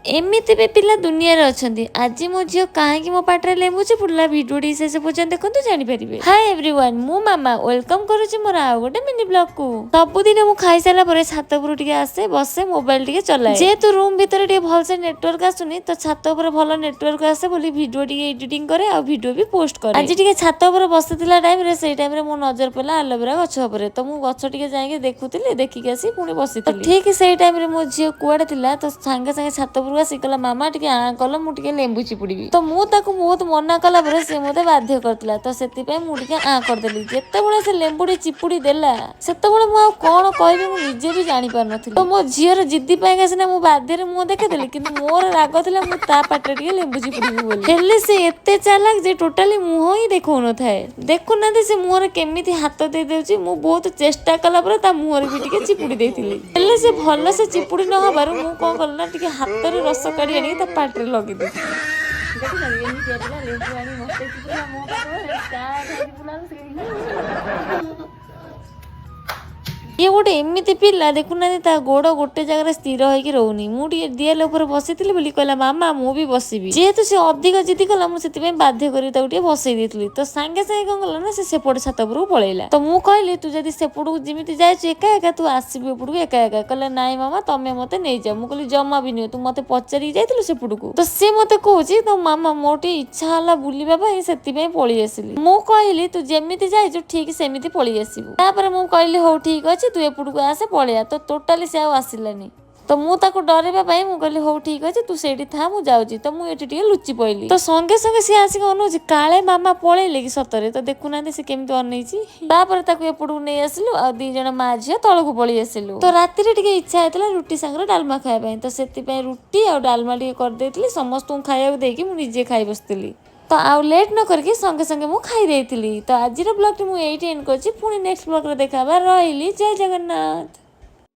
एमती भी पिला दुनिया अच्छी आज मो झील कहीं मो पाटे लेंबुचे पूरा भिडियो शेष पर्यटन देखो जानीपारे। हाय एवरीवन मु मामा वेलकम करुच्ची मोर आउ गोटे मिनी ब्लॉग को। सबुदिन मु खाई सारा पर छात उपर टिके आसे बसे मोबाइल टिके चलाए जेहेतु रूम भितर टिके भलसे नेटवर्क आसुनी तो छात उपर भल नेटवर्क आसे बोली भिडियो टिके एडिटिंग करे आ भिडियो भी पोस्ट करे। आज टिके छात उपर बसिथिला टाइम रे सेई टाइम रे मो नजर पड़ा एलोवेरा गछ उपर तो मु गछ टिके जाके देखुतिली देखिक आसी पुणी बसिथिली। ठीक सेई टाइम रे मो झील कुआडे थिला तो सांगे सांगे छात उपर आसी कहला मामा टिके आ कल मु टिके लेंबू चिपुड़ी तो मु ताको बहुत मना कला पर से मते बाध्य करतिला तो सेति पे मु टिके आ कर देली। जेते बेले से लेंबुडी चिपुड़ी देला सेते बेले मु कोन कहबी मु निजे भी जानि पार नथिली। तो मो झियर जिद्दी पाए गसिना मु बाध्य रे मु देखे देली किंतु मोर राग थिला मु ता पाटे टिके लेंबू चिपुड़ी बोली हेले से एते चालाक जे टोटली मुह ही देखौ न थाए। देखु ना से मुहर केमिति हाथ दे देउची मु बहुत चेष्टा कला पर ता मुहर भी टिके चिपुड़ी देथिली हेले से भल से चिपुड़ी न हबार मु कोन करला ना टिके हाथ रे रस काढी आनी ता पाटे लगी दे देखु ना एनी पेपला लेंबू आनी मस्ते चिपुड़ा मो पाटे ता खाई बुलाल से ये गोटे एमती पिला देखुना ता गोड़ गोटे जगह स्थिर होगी रोनी मुझे दियाल उपर बसी बोली कहला मामा मु भी बसबी जेहेतु से अधिक जिद्दी कला मुझे बाध्य कर बसई देती तो सांगे सांगे कौन कला ना सेपट छात उपरକୁ पलैला। तो मु कहली तू जदि सेपटକୁ जिमिति जाइछु एका एका तू आसबि उपरକୁ एका एका कहला नाई मामा तमे मते नै जा मु कहली जम्मा भी नै तू मते पचारि जाइथिलु सेपटକୁ तो से मते कहूची तो मामा मोटे इच्छा हला बुलिबा पई सेति पई पळी आसिली। मु कहली तू जेमिति जाइछु ठीक सेमिति पळी आसिबु तापर मु कहली हो ठीक अछि तू एपटକୁ आसे पळिया तो टोटाली से आसिलानी। तो मु ताको डरेबा पई मु कहली हो ठीक अछि तू सेठी था मु जाउची तो मु एठी टिके लुचि पइली। तो संगे संगे से आसी अनुची काळे मामा पळेले कि सतरे तो देखुना से केमति अनैची तापर ताको एपटକୁ नै आसिलु आ दी जण मा झियो तळକୁ पळी आसिलु। तो राती रे टिके इच्छा हेतला रुटी संगे डालमा खाया पई तो सेति पई रुटी आ डालमा टिके कर देतिली समस्त खाइया देकी मु निजे खाइ बसतिली। तो आउ लेट न करके संगे संगे मु खाई देतिली। तो आज ब्लॉग मु एठी एंड करछि पुणी नेक्स्ट ब्लॉग रे देखाबा रहिली जय जगन्नाथ।